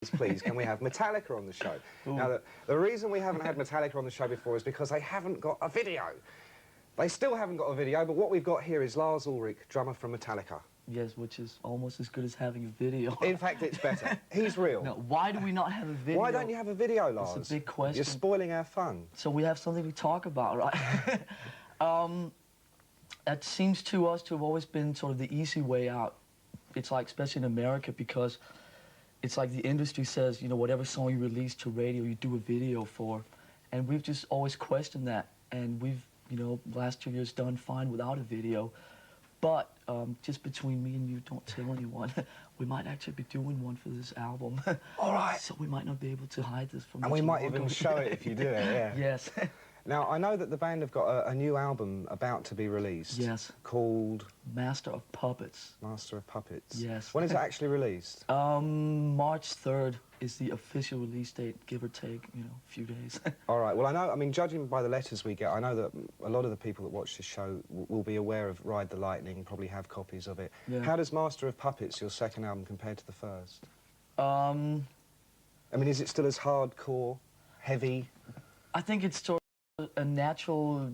Please, can we have Metallica on the show? Ooh. Now, the reason we haven't had Metallica on the show before is because they haven't got a video. They still haven't got a video, but what we've got here is Lars Ulrich, drummer from Metallica. Yes, which is almost as good as having a video. In fact, it's better. He's real. No, why do we not have a video? Why don't you have a video, Lars? That's a big question. You're spoiling our fun. So we have something to talk about, right? That seems to us to have always been sort of the easy way out. It's like, especially in America, because it's like the industry says, you know, whatever song you release to radio, you do a video for. And we've just always questioned that. And we've, you know, last 2 years done fine without a video. But just between me and you, don't tell anyone, we might actually be doing one for this album. All right. So we might not be able to hide this from. And we might even show it if you do it, yeah. Yes. Now, I know that the band have got a new album about to be released. Yes. Called? Master of Puppets. Master of Puppets. Yes. When is it actually released? March 3rd is the official release date, give or take, you know, a few days. All right. Well, I mean, judging by the letters we get, I know that a lot of the people that watch this show will be aware of Ride the Lightning, probably have copies of it. Yeah. How does Master of Puppets, your second album, compare to the first? I mean, is it still as hardcore, heavy? I think it's sort of a natural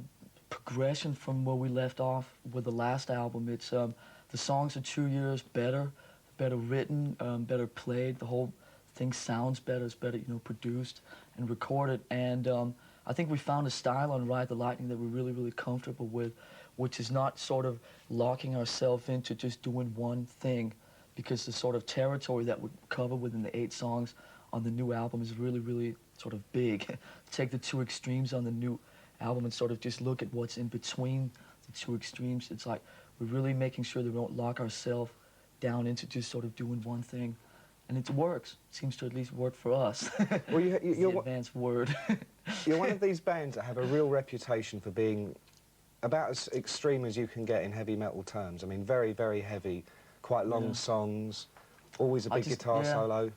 progression from where we left off with the last album. It's the songs are 2 years better written, better played. The whole thing sounds better. It's better, you know, produced and recorded. And I think we found a style on Ride the Lightning that we're really, really comfortable with, which is not sort of locking ourselves into just doing one thing, because the sort of territory that we cover within the 8 songs on the new album is really, really sort of big. Take the 2 extremes on the new album and sort of just look at what's in between the 2 extremes. It's like we're really making sure that we don't lock ourselves down into just sort of doing one thing. And it works. It seems to at least work for us. Well, you're the advanced word. You're one of these bands that have a real reputation for being about as extreme as you can get in heavy metal terms. I mean, very, very heavy, quite long songs, always a big guitar solo.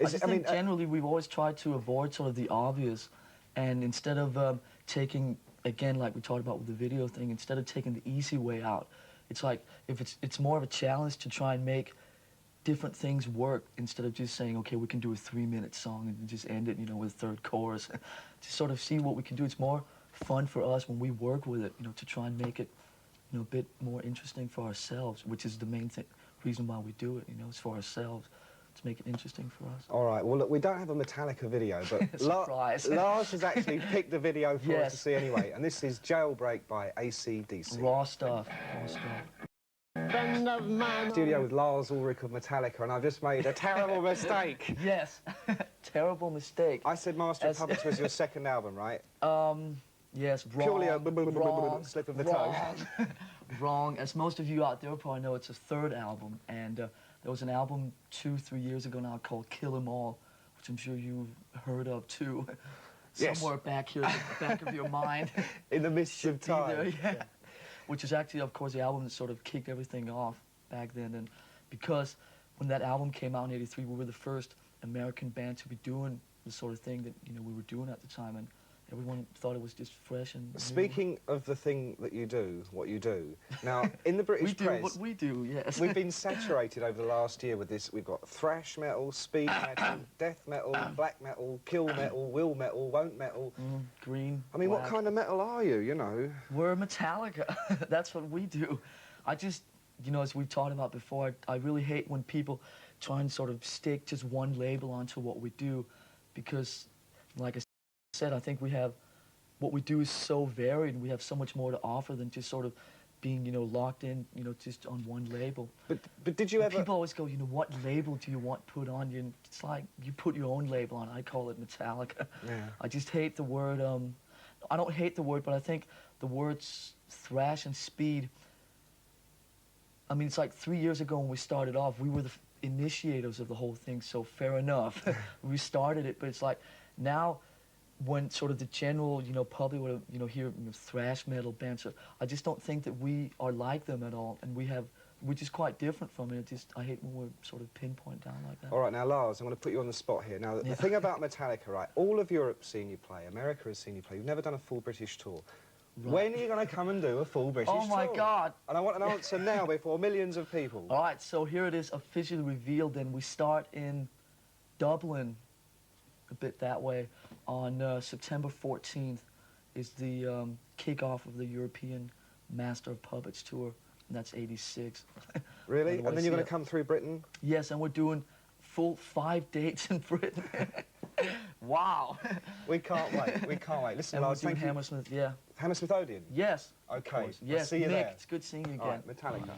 I think generally we've always tried to avoid sort of the obvious, and instead of taking, again, like we talked about with the video thing, instead of taking the easy way out, it's like if it's more of a challenge to try and make different things work instead of just saying, okay, we can do a 3-minute song and just end it, you know, with a third chorus. To sort of see what we can do. It's more fun for us when we work with it, you know, to try and make it, you know, a bit more interesting for ourselves, which is the main reason why we do it, you know, it's for ourselves, to make it interesting for us. All right, well, look, we don't have a Metallica video, but Surprise. Lars has actually picked the video for us to see anyway, and this is Jailbreak by AC/DC. Raw stuff, raw stuff. Friend of mine. Studio with Lars Ulrich of Metallica, and I've just made a terrible mistake. Yes, terrible mistake. I said Master of Puppets was your second album, right? Yes, wrong. Purely a slip of the tongue. Wrong. As most of you out there probably know, it's a 3rd album, and there was an album 2-3 years ago now called Kill 'Em All, which I'm sure you've heard of too. Somewhere back here, at the back of your mind. In the midst of time. There, yeah. Which is actually, of course, the album that sort of kicked everything off back then. And because when that album came out in '83, we were the first American band to be doing the sort of thing that, you know, we were doing at the time, and everyone thought it was just fresh and new. Speaking of the thing that you do, what you do, now, in the British press... We do what we do, yes. We've been saturated over the last year with this. We've got thrash metal, speed metal, death metal, black metal, kill metal, will metal, won't metal. Green, I mean, black. what kind of metal are you, you know? We're Metallica. That's what we do. I just, you know, as we've talked about before, I really hate when people try and sort of stick just one label onto what we do, because, like I said, I think what we do is so varied, and we have so much more to offer than just sort of being, you know, locked in, you know, just on one label. But did you ever... People always go, you know, what label do you want put on you? And it's like, you put your own label on. I call it Metallica. Yeah. I just hate the word, I don't hate the word, but I think the words thrash and speed, I mean, it's like 3 years ago when we started off, we were the initiators of the whole thing, so fair enough. We started it, but it's like, now, when sort of the general, you know, public would, you know, hear, you know, thrash metal bands, I just don't think that we are like them at all, and we're just quite different from it. I hate when we're sort of pinpoint down like that. All right, now, Lars, I'm going to put you on the spot here. Now, the thing about Metallica, right, all of Europe's seen you play, America has seen you play, you've never done a full British tour. Right. When are you going to come and do a full British tour? Oh, my God. And I want an answer now before millions of people. All right, so here it is officially revealed, then. We start in Dublin, a bit that way, on September 14th is the kickoff of the European Master of Puppets tour, and that's 86. Really? And then you're going to it. come through Britain? Yes, and we're doing full 5 dates in Britain. Wow. We can't wait. We can't wait. Listen, And we're Lars, doing thank you. Hammersmith, yeah. Hammersmith Odeon? Yes. Okay. Yes, I'll see you Nick, there. it's good seeing you again. All right, Metallica.